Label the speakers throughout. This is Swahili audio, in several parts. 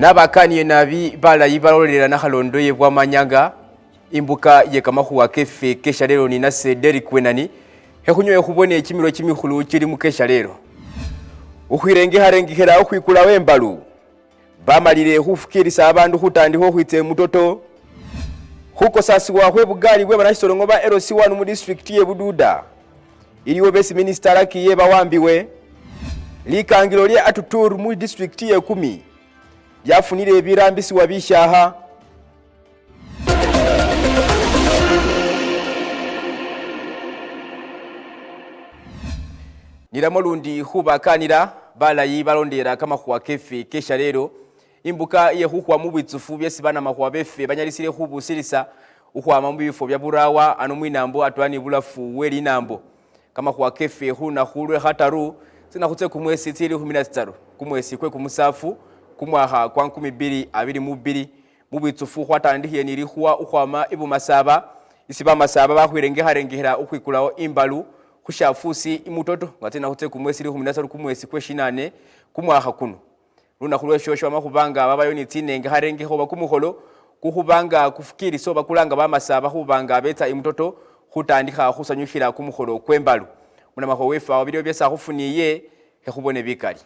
Speaker 1: N'abakaniye nabi balayi balolera nakhalondo ye bwamanyaga imbuka ye kamahuwa kefe Shaleelo ni nase Derek Wenani hekunyoye khubone ekimiro kimikhulu kiri mu Shaleelo ukhwirengeharengehera ukhwikula wembalu bamalire khufukirisa abandu khutandikho khwitse mutoto khukosasiwa khwe bugali bwe banashisolongo ba LC1 mu district ye Bududa iliwo besi minister akiye bawambiwe likangilo lye Atutur mu district ye 10 yafunire ebirambisiwa bishaha niramolundi khubakanira balayi balondera kamahuwa kefe Shaleelo imbuka ye khukhwa mu bwitsufu byesi bana mahuwa befe banyalisire khubusirisa ukhwama mu bifo bya burawa ano mwinambo atwani bulafu we linambo kamahuwa kefe khuna khulwe khataru sina khutse kumwesi tsili 13 kumwesi kwe kumusafu kumwaha kwa 2022 mu bwitsufu khwatandihiye nili khuwa ukhwama ibumasaba isiba masaba bakhwirengeharengehera ukhwikulawo imbalu khushafusi imutoto ngatina khutse kumwesi 13 kumwesi kwe 8 kumwaha kuno luna khulwe shosho amakhubanga babayo ni tsinenge harengeho bakumukholo kukhubanga kufukiriso bakulanga bamasaba khubanga betsa imutoto khutandikha khusanyukhira kumukholo kwembalu munamaho wefa wabili byesa khufuniye hekhubone bikali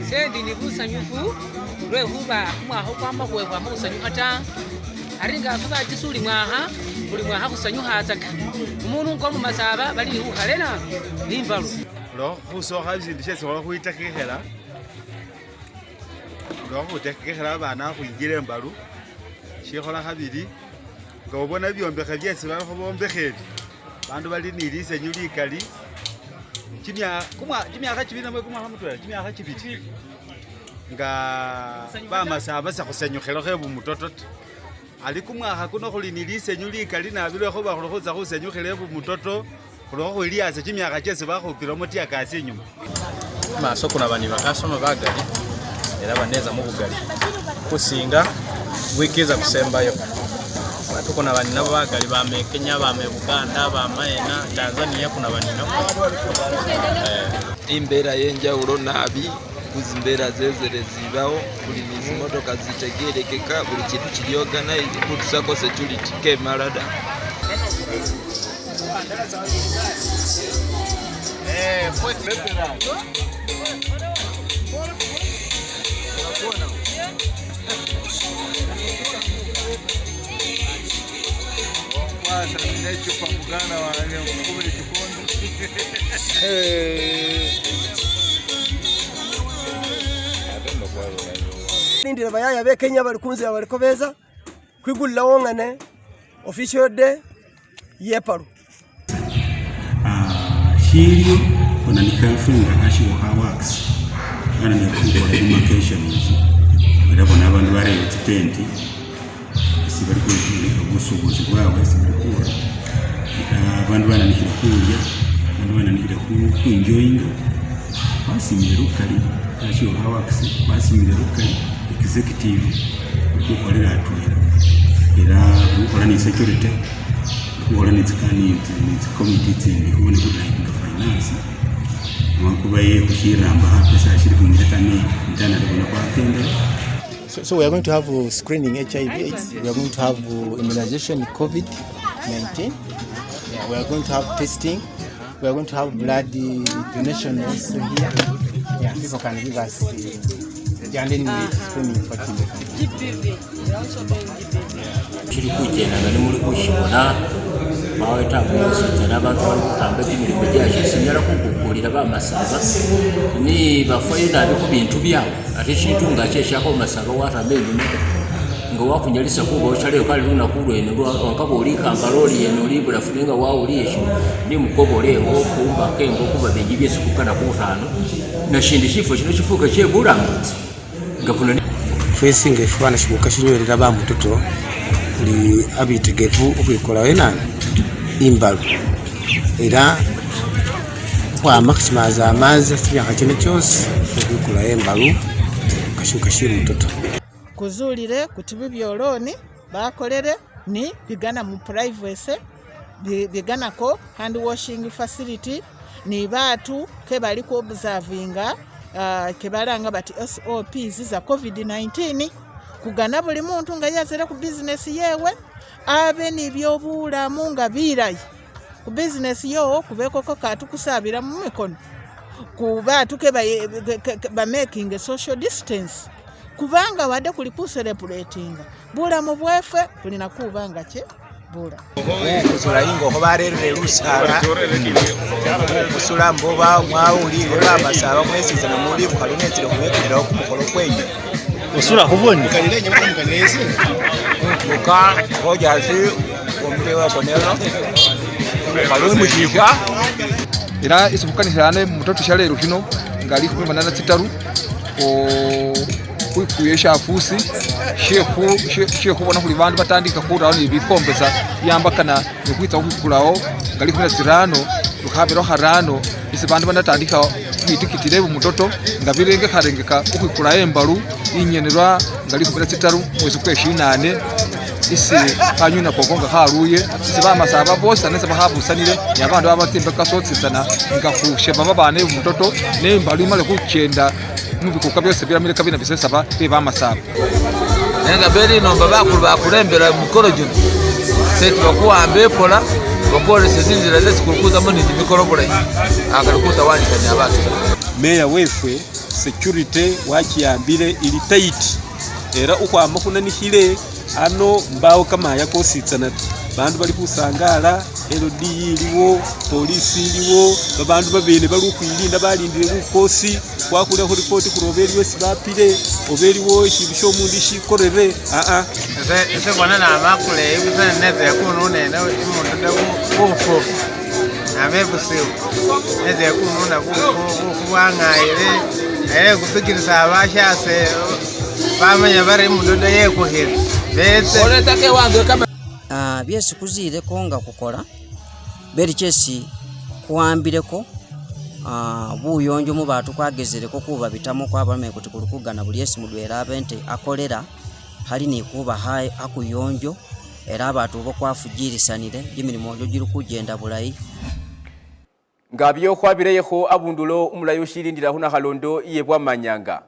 Speaker 2: sendi ni busanyufu lwe huba mwaho kwamba kwebwa musanyuhata aringa kuba jisuli mwaha buli mwaha kusanyuhazaga umuntu ngo mu masaba bali ukhalena nimbalu
Speaker 3: lo khusoha izindu shesi khola khwitakihela lo khutakihela abana khuyigile embalu shikhola khabili nga ubona byombekhe byesi balikho bombekheli bandu bali ni lisenyu likali kimyakha kibili namwe kumwakha mutwela kimyakha kibili nga bamasaba sakhusenyukhilekho ebumutoto ali kumwakha kuno khuli ni lisenyu likali nabi lwekhuba khuli khuza khusenyukhila ebumutoto khulokho khwiliyasa kimyakha kyesi bakhupilamo tiyakasi inyuma
Speaker 4: maso kuna bani bakasoma bagali era baneza mu bugali kusinga bwikiza kusembayo watu kuna bani nabo bagali bame Kenya bame Buganda bamaena Tanzania kuna bani nabo
Speaker 5: imbera yenjawulo nabi kuzimbera zezere zibawo buli motoka zitegerekeka buli kintu kiryogana kutusako security kemalada
Speaker 6: Ndira bayaya be Kenya bali kunze baliko beza kwigulira wongane official day yeparu
Speaker 7: Shaleelo kuna nikafunga kashiwa works ana ni kukola demarcations era bona abantu bari tent sibali kuliko busubuzi bwawe sibali kuwa abantu bana nikira kuya abantu bana nikira ku enjoying basimire rukali kashiwa works basimire rukali executive kukolera atwera era kukola ni security kukola ni tsikani ni committee tsindi kubone kudai finance wakuba ye kushiramba hapa sashiri kumitane mtana ndabona kwa kende.
Speaker 8: So we are going to have screening HIV/AIDS. We are going to have immunization COVID-19. Yeah, we are going to have testing. We are going to have blood donation also here. Yeah, people can give us screening for
Speaker 2: GPV. We are also doing GPV.
Speaker 9: Chiri kujena ngani muri kushibona mawe tavuze n'abantu batambe kimiri kujyaje sinyara kugukurira bamasaba ni bafoye nabi ku bintu byawo ate shitunga cyeshako masaba watambe nyuma ngo wakunyalisa kuba Shaleelo kali luna kulwene ngo nkaboli kangaloli eno libula fulinga wauliye ni mukobole ngo kumba kengo kuba bengi byese kukana ku 5 na shindi shifo kino kifuka kyebulambutse ngakuna
Speaker 6: facing efwana shibuka shinyorera ba mutoto li abitegevu ukwikola wenana imbalu era kwa maximize amazi kimyaka kino cyose ukwikola embalu
Speaker 8: kashiri mtoto
Speaker 10: kuzulire kuti bibyoloni bakolere ni bigana mu privacy bigana ko hand washing facility ni batu ke bali ku observinga ke balanga bati SOPs za COVID-19 kugana buli muntu nga yazera ku business yewe abe ni byobulamu nga birayi ku business yo kubeko ko katu kusabira mu mikono kuba tuke ba making social distance kubanga wade kuli ku celebrating bulamu bwefe bulina kubanga che bula
Speaker 11: kusula ingo ko barere lusala kusula mboba mwawulire bamasaba mwesiza na muri bukalunetsire kumekera okumukolo kwenye
Speaker 8: usura kuboni
Speaker 11: kanile nyama kanese muka hojazi omlewa konelo kalwe mujisha
Speaker 12: era isubukanishane mutoto Shaleelo kino ngali 18 kuyesha afusi shehu bona kuli bandu batandika kuraho ni bikombeza yambakana nokwitsa ukulawo ngali 15 lukhabero harano isi bandu banatandika kwitikitire mutoto ngabirenge kharengeka ukukula embalu inyenelwa ngali 13 mwezi kwa 28 isi kanyuna kokonga kharuye isi bamasaba bosa nese bahabusanire yabandu abatimbe kasotsisana ngakusheba babane mutoto nembalu imale kuchenda mubikuka byose biramire kabina bisesaba bebamasaba
Speaker 5: nenga beri nomba bakulu bakulembera mukoro gino seti bakuwambe pola bakole sezinzira zesikukuza moni mikoro bulayi akalikuta wanikanya abantu
Speaker 13: meya wefwe security wakiyambire ili tight era ukwama kunanihile ano mbawo kama yakositsana bandu bali kusangala LD iliwo polisi iliwo babandu babene bali ukwilinda balindire bukosi kwakula ku report kurobeli wesi bapile obeliwo shibisho mundi shikorere
Speaker 11: ese kwana na makule ibisana neze yakunune na imuntu ndakufo amebusiyo neze yakununa kufu wangaire kupikirisa abashase bamanya bari mudodo yekuhira bese
Speaker 5: oletake wange kama
Speaker 14: byesi kuzireko nga kukola beri chesi kuambireko buyonjo mu bantu kwagezereko kuba bitamo kwabame kuti kulukugana buli yesi mudwera abente akolera hali ni kuba hai akuyonjo era abantu bo kwafugirisanire jimirimo jo jiru kugenda bulayi
Speaker 1: ngabyo kwabireyeho abundulo umulayo shirindira huna halondo iye bwamanyanga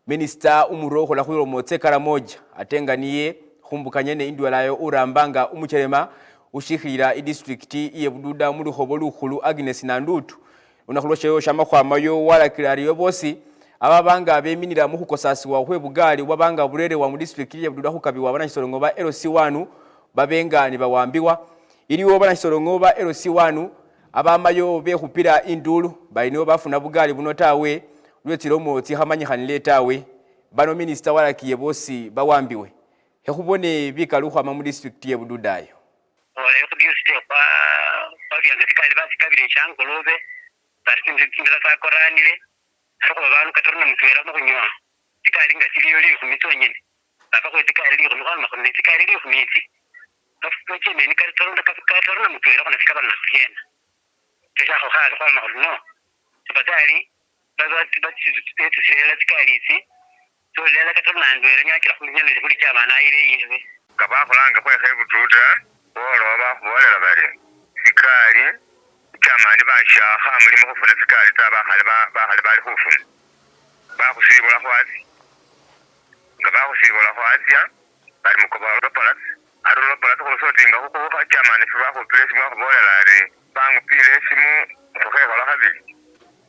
Speaker 1: Minister umuroho la khwiro motse karamoja atenganiye humbukanye ne indwalayo urambanga umucherema ushikhira idistrict iye bududa muri hobo lukhulu Agnes Nandutu unakhulosheyo shamakhwamayo walakirariyo bosi ababanga beminira mu khukosasiwa hwebugali wabanga burere wa mu district iye bududa hukabiwa banashisorongo ba LC1 babenga ni bawambiwa iliwo banashisorongo ba LC1 abamayo behupira indulu bayiniwo bafuna bugali bunotawe lwetiro motsi hamanyikhanile tawe bano minister walakiye bosi bawambiwe hekubone bikalukhwa mu district ye bududayo
Speaker 15: ole kudiyusite kwa vyangatikali basi kabire changolobe bari kingira sakoranire ariko abantu katorna mutwera mu kunywa tikali ngasiriyo li kumitonyene baba ko tikali li kunywa ko tikali li kumiti bafuko chene ni katorna mutwera kana tikaba na siena tishaho khaza kwa mahulno tibatali batsitsela tikali isi so lela katorna ndwera nyakira kunyene kuli cyabana ire yiwe
Speaker 16: kabakholanga khwebututa boloba bolela bari sikali chamani bashaha mulimo khufuna sikali tabakhale bali khufuna bakhusibula khwasi nga bakhusibula khwasya bali mukobola polisi arulo polisi khusotinga khukhuha chamani sibakhupile simu bakhubolela ari bangupile simu khukhekola khabili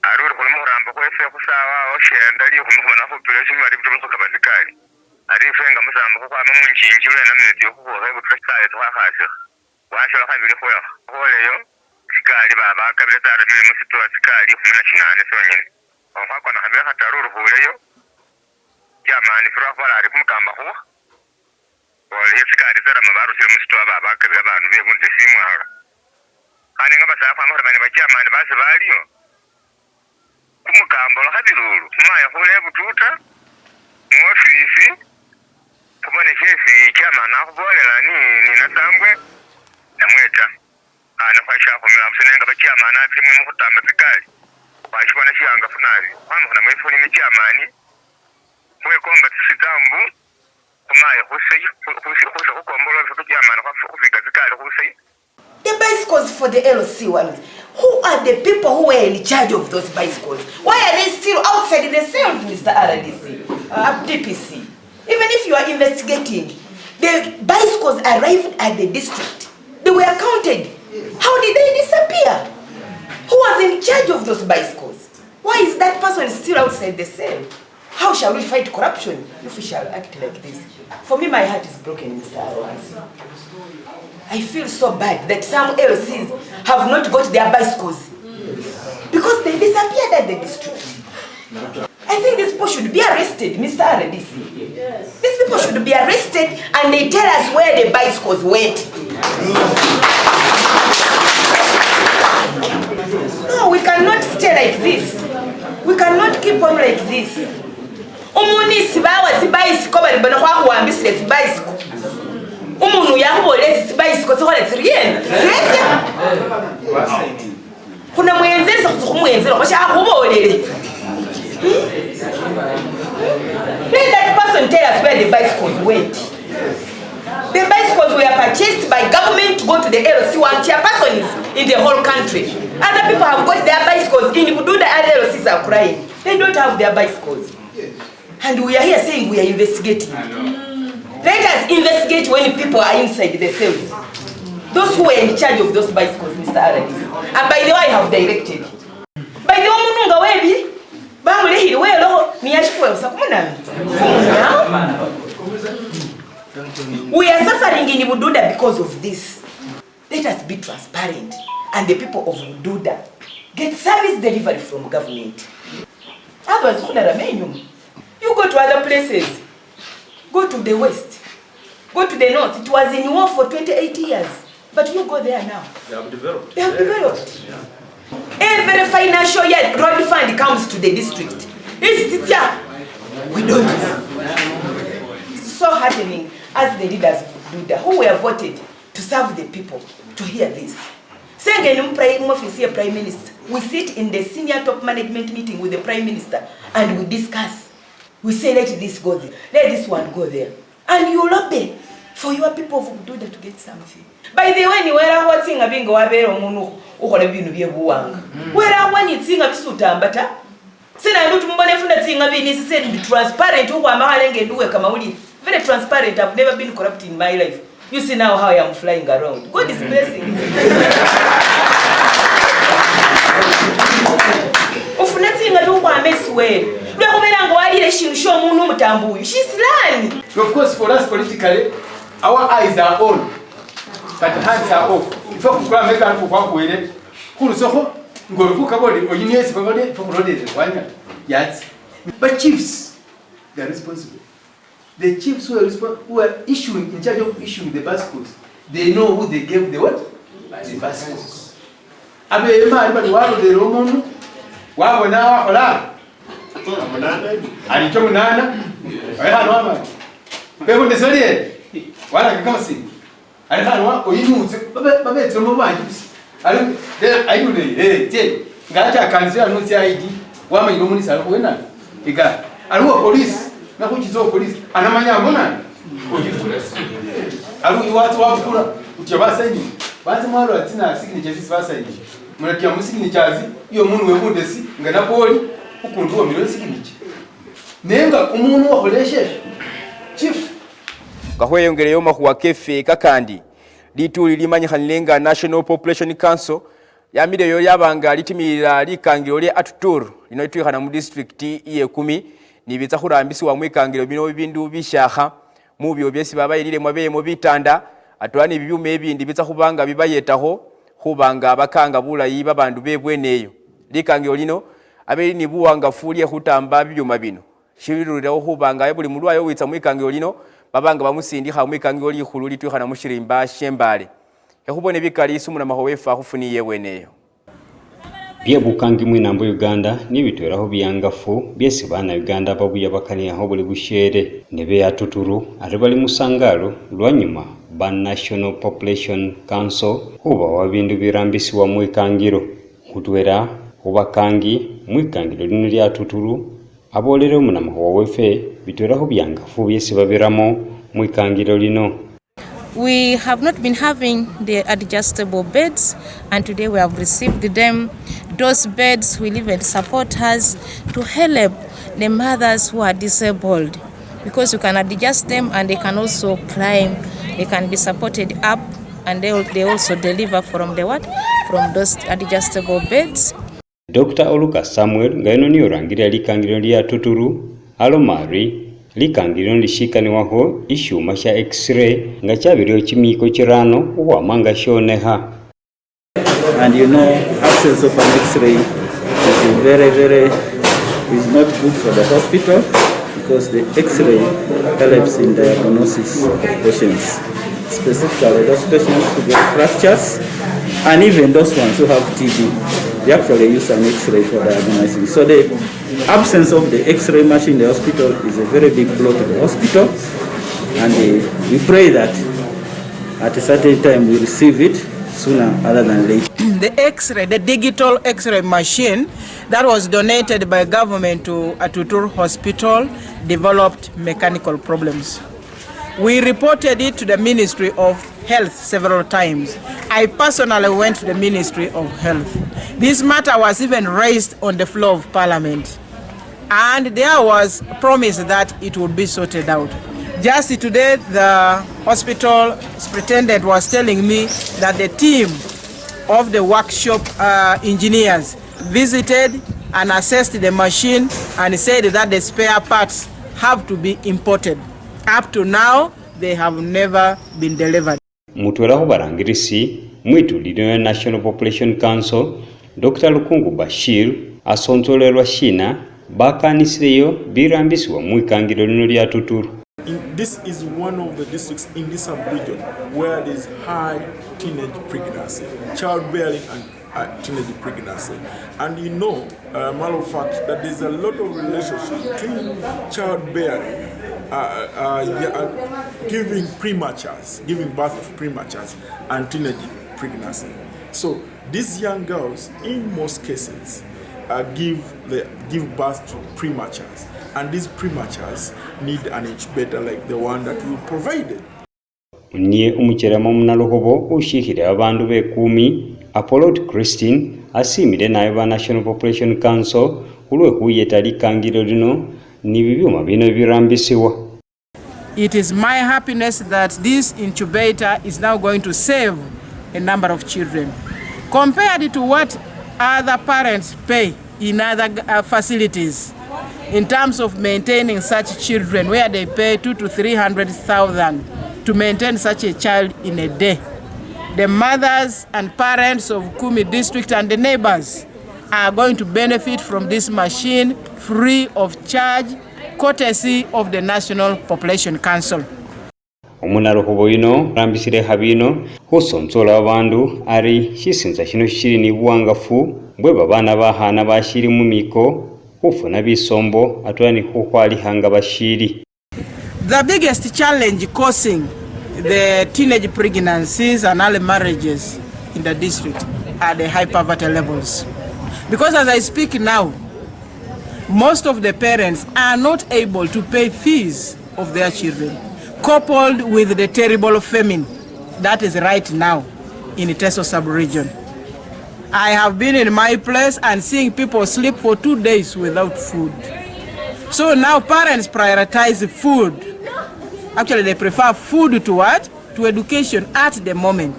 Speaker 16: aruri khuli mukhurambo khwefe khusawa oshenda likhumukhumana khupile simu ari butumu khukaba sikali ari ife nga musambo khukhwama munchinji lwena minute yokhukhuha ebutula sikali tukhakhasika washola khabili khwekha kholeyo sikali baba kabile tara bile musitoa sikali 18 sonyene okhakona khabile khataru ruhuleyo jamani fura khola ari kumukamba khuwa ole sikali tara mabaru sile musitoa baba kabile abantu begunde simwala ani ngaba safa amahora bani bachamani basi baliyo kumukamba khabirulu maya khule bututa mu ofisi kubone chesi chamana khubolela ni nasambwe namweta ana kwasha khumela msenenga bachamana abimwe mu khutamba sikali washibona shiyanga funali kwamukho namwefuni michamani kwekomba tsisitambu khumaye khuse khukombola bifo byamana khufika zikali khusei.
Speaker 17: The bicycles for the LC ones, who are the people who were in charge of those bicycles? Why are they still outside the cells, Mr. RDC, DPC? Even if you are investigating, the bicycles arrived at the district. They were counted. How did they disappear? Who was in charge of those bicycles? Why is that person still outside the cell? How shall we fight corruption if we shall act like this? For me, my heart is broken, Mr. RDC. I feel so bad that some LCs have not got their bicycles because they disappeared at the district. I think these people should be arrested, Mr. RDC. Yes. These people should be arrested and they tell us where the bicycles went. No, we cannot stay like this. We cannot keep on like this. Umunisi bawa si bicycle bali bana kwa kuambisile si bicycle. Umuntu yakubole si bicycle so hole siriyena. Siriyena. Kuna mwenzeza kumwenzela basha akubolele. Let that person tell us where the bicycles went. The bicycles were purchased by government to go to the LC1 chairpersons in the whole country. Other people have got their bicycles in Bududa and LCs are crying. They don't have their bicycles. And we are here saying we are investigating. Let us investigate when people are inside the cells. Those who were in charge of those bicycles, Mr. Aradi. And by the way, I have directed. By the way, we are suffering in Bududa because of this. Let us be transparent and the people of Bududa get service delivery from government. Otherwise, you go to other places. Go to the west. Go to the north. It was in war for 28 years. But you go there now. They have developed. They have developed. Yeah. Every financial year, road fund comes to the district. We don't know. It's so heartening as the leaders do that, who were voted to serve the people, to hear this. Prime Minister, we sit in the senior top management meeting with the Prime Minister and we discuss. We say, let this go there, let this one go there. And you lobby for your people of Bududa to get something. By the way, where I was saying, being aware of where I want it, sing a bisuta, say I don't want to sing a business, be transparent. Very transparent. I've never been corrupt in my life. You see now how I am flying around. God is blessing. Of nothing I don't want to mess with. She's lying.
Speaker 18: Of course, for us politically, our eyes are on, but hands are off. If you make a work with it, who so go to Fukabodi or Unions from Rodin, yes. But chiefs, they are responsible. The chiefs who are issuing, in charge of issuing the bicycles, they know who they gave the what? The bicycles. Abe man, but one of the Roman, one now, alichomunana ayhanwa bebo ndesoriye wala kakamsi alihanwa oyinutse babetse mu bantu ali ayune te ngacha kanzira nutsi ID wamanyiro muri sala wena iga aliwo police nakuchizo police anamanya mbona ali watu wafula utyabasanyi bazi mwalo atina signature sibasanyi murakiya mu signatures iyo muntu webundesi ngana poli ukundu wa milioni sikiniki nenga umuntu wakolesheje chief
Speaker 1: gahweyongereyo mahuwa kefe kakandi lituli limanyikhanile National Population Council yamireyo yabanga litimirira likangiro lye Atutur lino litwikhana mu district iye 10 nibitsa khurambisiwa mwikangiro bino bibindu bishakha mubyo byesi babayilile mwabemo bitanda atwani bibyuma ebindi bitsa khubanga bibayetaho khubanga bakanga bulayi babandu bebweneyo likangiro lino abeli ni buwangafu lye khutamba bibyuma bino shibiruliraho khubanga buli mulwayo witsa mwikangiro lino babanga bamusindikha mwikangiro likhulu litwikhana mushirimba shembale yakhubone bikali isumuna mahowefa khufuniye weneyo
Speaker 19: byebukangi mwinambo Uganda nibitweraho byangafu byesi bana Uganda babuya bakaniyaho buli bushere nebe yatuturu ate bali musangalo lwanyuma ba National Population Council huba wabindu birambisiwa mwikangiro kutwera ubakangi mwikangiro lino lya tuturu abolere omunamaho wefe bitweraho byangafu byesi babiramo mu ikangiro lino.
Speaker 20: We have not been having the adjustable beds, and today we have received them. Those beds will even support us to help the mothers who are disabled, because you can adjust them and they can also climb. They can be supported up, and they also deliver from the what? From those adjustable beds.
Speaker 19: Dr. Oluka Samuel ngaino ni orangirira likangiro lya tuturu alomari likangiro lishikaniwaho ishuma sha x-ray nga chabiriyo chimiko chirano uwamanga shoneha.
Speaker 21: And you know, absence of an x-ray is not good for the hospital, because the x-ray helps in diagnosis of patients, specifically those patients who get fractures, and even those ones who have TB. They actually use an x-ray for diagnosing. So the absence of the x-ray machine in the hospital is a very big blow to the hospital, and we pray that at a certain time we receive it sooner rather than later.
Speaker 10: The x-ray, the digital x-ray machine that was donated by government to Atutur Hospital developed mechanical problems. We reported it to the Ministry of Health several times. I personally went to the Ministry of Health. This matter was even raised on the floor of Parliament, and there was promise that it would be sorted out. Just today, the hospital superintendent was telling me that the team of the workshop engineers visited and assessed the machine and said that the spare parts have to be imported. Up to now, they have never been delivered.
Speaker 19: Mutweraho barangirisi mwituliro National Population Council Dr. Lukungu Bashir asonzolerwa shina bakanisireyo birambisiwa mu ikangiro lino lya tuturu.
Speaker 22: This is one of the districts in this sub-region where there is high teenage pregnancy, childbearing and teenage pregnancy. And you know, matter of fact, that there's a lot of relationship between childbearing, giving birth to prematures and teenage pregnancy. So these young girls, in most cases, give birth to prematures. And these prematures need an incubator like the one that we provided.
Speaker 19: Nye umucherama munalohobo ushikire abandu bekumi Apollo Christine asimire nayo ba National Population Council ulwe kuyeta likangiro lino ni bibyuma bino birambisiwa.
Speaker 10: It is my happiness that this incubator is now going to save a number of children compared to what other parents pay in other facilities. In terms of maintaining such children, where they pay 200,000 to 300,000 to maintain such a child in a day. The mothers and parents of Kumi district and the neighbors are going to benefit from this machine free of charge, courtesy of the National Population Council.
Speaker 19: Omunarohobo ino rambisire habino hosonzola abandu ari shisinza shino shiri ni buwangafu bwe babana bahana bashiri mu miko ufuna bisombo atwani hukwali hanga bashiri.
Speaker 10: The biggest challenge causing the teenage pregnancies and early marriages in the district are the high poverty levels. Because as I speak now, most of the parents are not able to pay fees of their children, coupled with the terrible famine that is right now in the Teso sub-region. I have been in my place and seeing people sleep for 2 days without food. So now parents prioritize food. Actually, they prefer food to what? To education at the moment.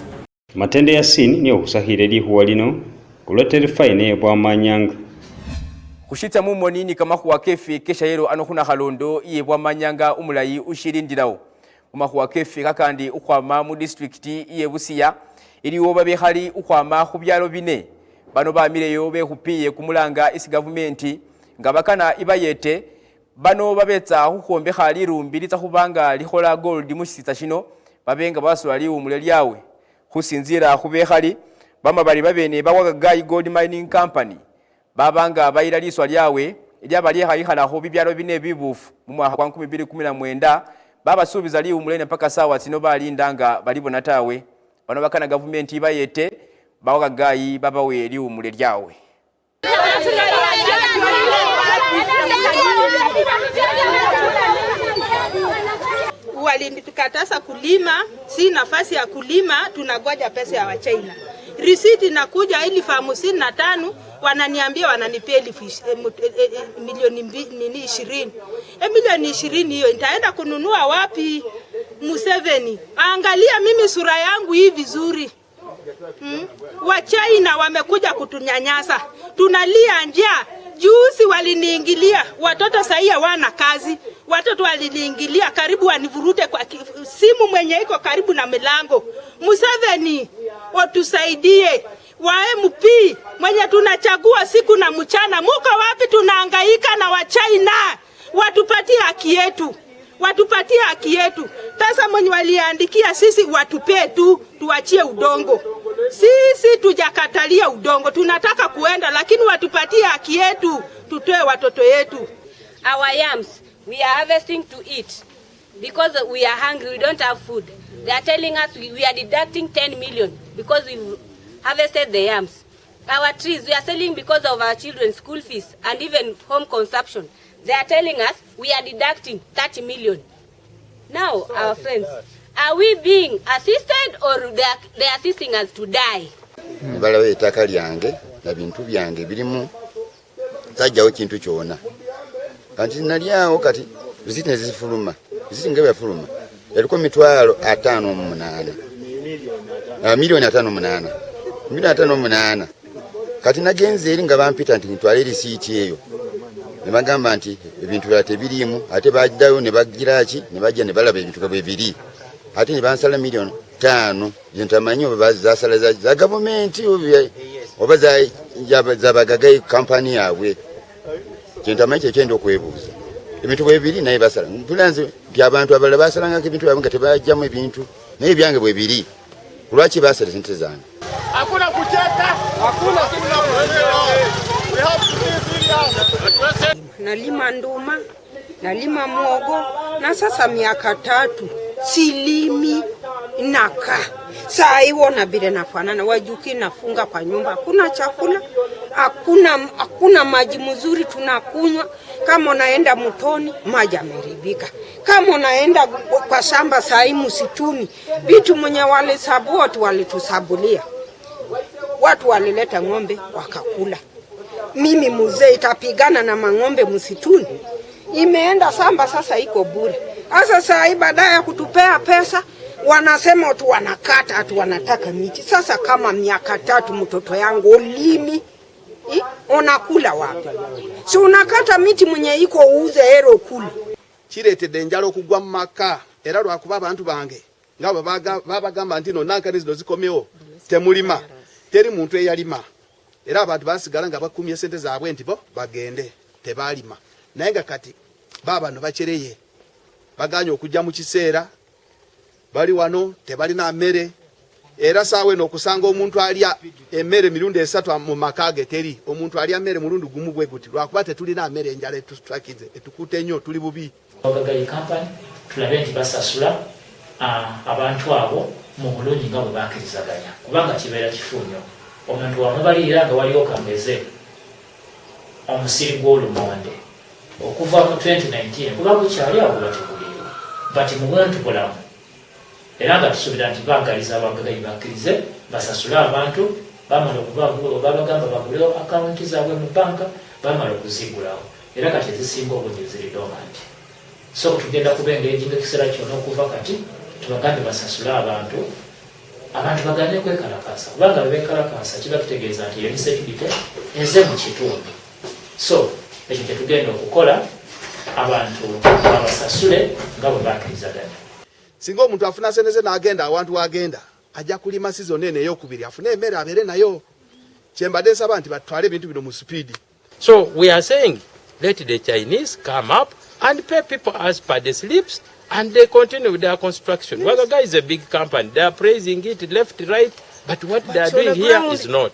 Speaker 19: Matende ya sini ni okusahire lihuwa lino kulotere faine bwa manyanga.
Speaker 1: Kushita mumo nini kama kuwa kefi kesha yero anohuna halondo iye bwa manyanga umulayi ushirindirawo. Kuma kuwa kefi kakandi ukwama mu district iye busiya. Ili woba behali ukwama kubyalo bine bano bamireyo behupiye kumulanga isi government ngabakana ibayete bano babetsa hukombe khali rumbi kubanga likhola gold musitsa shino babenga basula liumule lyawe husinzira khubehali bama bali babene bawagaga gold mining company babanga bayira liswa lyawe lyabali khali ho bibyalo bine bibufu mu mwaka wa 2019 baba subiza liumule mpaka sawa sino balindanga balibona tawe bano bakana government ibayete bawagayi babawe liumule lyawe.
Speaker 10: walitukataza kulima, si nafasi ya kulima, tunagoja pesa ya Wachina. Risiti inakuja 55,000 wananiambia wananipea milioni 20. Milioni 20 hiyo nitaenda kununua wapi? Museveni, angalia mimi sura yangu hii vizuri. Wachina wamekuja kutunyanyasa. Tunalia njaa. Juzi waliniingilia, watoto sahi hawana kazi. Watoto waliniingilia karibu wanivurute kwa simu mwenye iko karibu na milango. Museveni, watusaidie. Wa MP mwenye tunachagua siku na mchana, muko wapi? Tunahangaika na Wachina. Watupatie haki yetu. Watupatie haki yetu. Pesa mwenye waliandikia sisi watupee tu, tuachie udongo. Sisi tujakatalia udongo, tunataka kuenda, lakini watupatie haki yetu, tutoe watoto yetu.
Speaker 3: Our yams, we are harvesting to eat because we are hungry, we don't have food. They are telling us we are deducting 10 million because we harvested the yams. Our trees, we are selling because of our children's school fees and even home consumption. They are telling us we are deducting 30 million. Now, our friends, are we being assisted or they are assisting us to die?
Speaker 4: Balawe ettaka lyange na bintu byange birimu sajjawo kintu kyona. Kanti nalyawo kati zitine zifuluma. Zitinga byafuluma. Yaliko 58,000. Milioni 58. Milioni 58. Kati nagenze eri nga bampita nti ntwale risiiti eyo. Ne bagamba nti ebintu byate birimu ate bajjayo ne bagiraki ne bajja ne balaba ebintu bwe biri. Ate ne bansala milioni 5 zintamanyi oba zasala za government oba za bagagai company yawe. Kintamanyi kyendo kwebuuza. Ebintu bwe biri naye basala. Tulanze by'abantu abalala basalanga ebintu byabwe nga tebajjamu ebintu. Naye byange bwe biri. Kulwaki basala sente zange?
Speaker 23: Hakuna kucheka, hakuna
Speaker 24: nalima nduma, nalima muogo, na sasa miaka 3 silimi naka. Saa hiyo na vile nafanana, wajuki nafunga kwa nyumba, hakuna chakula, hakuna maji mzuri tunakunywa. Kama unaenda mtoni, maji yameribika. Kama unaenda kwa shamba saa hii msituni, vitu mwenye wale support walitusabulia. Watu walileta ng'ombe wakakula. Mimi mzee itapigana na mang'ombe msituni. Imeenda samba sasa iko bure. Sasa saa hii baadaye kutupea pesa wanasema tu wanakata atu wanataka miti. Sasa kama miaka 3 mtoto yangu ulimi unakula wapi? Si unakata miti mwenye iko uuze hero kuli.
Speaker 23: Kiretedde njalo kugwa mu maka era lwakuba abantu bange ngabo babagamba ntino nankanizo zikomeo temulima teri muntu eyalima era abantu basigala nga bakumye sente zaabwe ntibo bagende tebalima naye nga kati baba no bachereye baganye okujja mu kiseera bali wano tebali na mmere era sawe no kusanga omuntu alya emmere mirundi 3 mu makage teri omuntu alya mmere mulundu gumu bwe guti lwakuba tetulina mmere enjala etustrakize etukute nnyo tuli bubi.
Speaker 25: Bagayi company tulabe nti basasula abantu abo mu bulungi nga bwe bakirizaganya kubanga kibeera kifunyo omuntu wamubalirira nga waliwo kambeze omusiri gw'olumonde okuva mu 2019 kuba kukyali awo batugulirwa bati mu bwentu bulamu era nga tusuubira nti baagaliza abagayi bakkirize basasule abantu bamala babagamba bagulewo akawunti zaabwe mu banka bamala okuzigulawo era kati ezisinga obungi ziri dormant. So tugenda kuba engeri ekiseera kyonna okuva kati tubagambe basasule abantu bagane kwekalakasa kubanga bebekalakasa kiba kitegeeza nti yoni security eze mu kitundu. So ekyo kyetugenda okukola abantu babasasule nga bwe bakkirizaganya.
Speaker 23: Singa omuntu afuna sente ze n'agenda awantu wagenda ajja kulima season eno ey'okubiri afune emmere abeere nayo kyembadde nsaba nti batwale ebintu bino mu speed.
Speaker 26: So we are saying let the Chinese come up and pay people as per the slips and they continue with their construction. Yes. Wagaga is a big company. They are praising it left, right, but what they are doing here is not.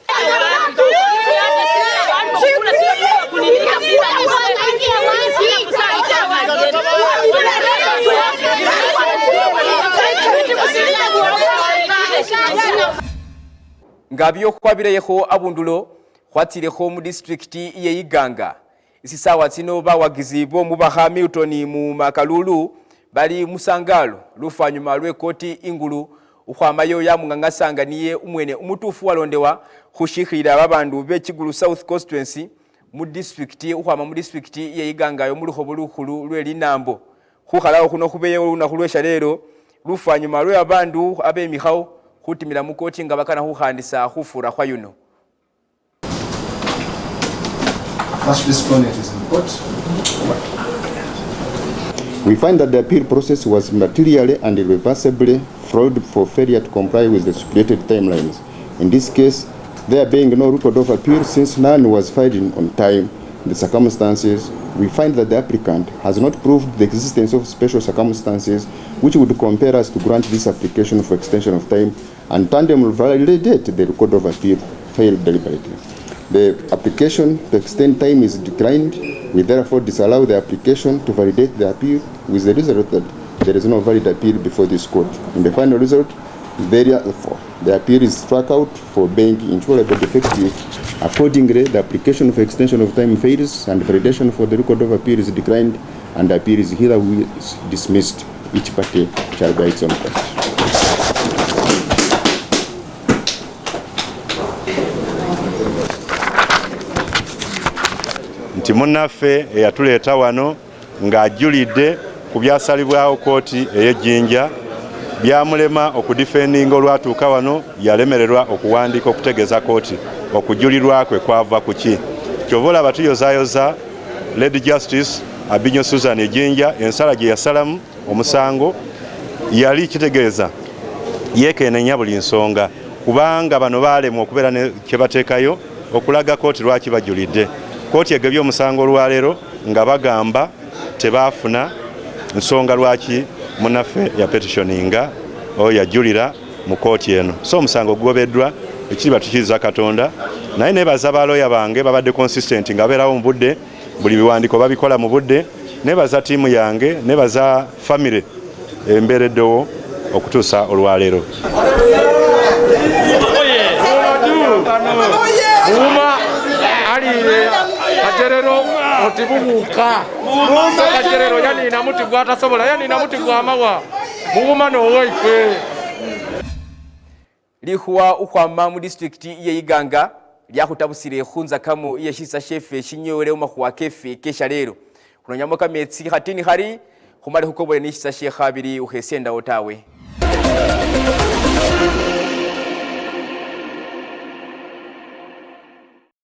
Speaker 1: Ngabyo kwabireyeho abundulo khwatireho mu district ye Iganga isisawa tsino bawagizi bo mu Hamilton mu Makalulu bali musangalo lufanyuma lw'ekkooti ingulu ukhwamayo yamungangasanganiye umwene umutufu walondewa khushikilila babandu b'ekigulu South Constituency mu district ukhwama mu district yeyigangayo mu lukhobo lukhulu lwe linambo khukhalawo khuno khubeyewo lunakhu lwe Shaleelo lufanyuma lwe abandu abemikhawo khutimila mu koti nga bakana khukhandisa khufura khwa yuno.
Speaker 2: First respondent is in court.
Speaker 4: We find that the appeal process was materially and irreversibly flawed for failure to comply with the stipulated timelines. In this case, there being no record of appeal since none was filed on time, the circumstances, we find that the applicant has not proved the existence of special circumstances which would compel us to grant this application for extension of time and tandem validate the record of appeal failed deliberately. The application to extend time is declined. We therefore disallow the application to validate the appeal with the result that there is no valid appeal before this court. In the final result, therefore, the appeal is struck out for being incurable defective. Accordingly, the application for extension of time fails and validation for the record of appeal is declined and the appeal is herewith dismissed. Each party shall bear its own cost.
Speaker 6: Nti munnaffe eyatuleeta wano ng'ajulidde ku byasalibwawo kooti ey'Ejjinja byamulema okudifendinga olwatuuka wano yalemererwa okuwandiika okutegeeza kooti okujulirwa kwe kwava ku ki. Kyova olaba tuyozaayoza Lady Justice Abinyo Susan Ejjinja ensala gye yasalamu omusango yali kitegeeza yeekeenenya buli nsonga kubanga bano baalemwa okubeera ne kye bateekayo okulaga kooti lwaki bajulidde. Kooti egebye omusango olwaleero nga bagamba tebaafuna nsonga lwaki munnaffe ya petitioninga oyo yajulira mu kooti eno. So omusango gugobeddwa ekiri batukiriza Katonda naye nebaza balooya bange babadde consistent nga beerawo mu budde buli biwandiiko babikola mu budde. Nebaza ttiimu yange nebaza famire embeereddewo okutuusa olwaleero.
Speaker 26: Kajerero otibubuka kajerero yani na muti gwata sobola yani na muti gwamawa muuma no waife
Speaker 1: lihuwa ukhwama mu district yeiganga lyahutabusire khunza kamu yeshisa shefe shinyowele umahuwa kefe ke Shaleelo kunonyamo kametsi khatini hari khumale hukobole nishisa shekhabiri uhesenda otawe.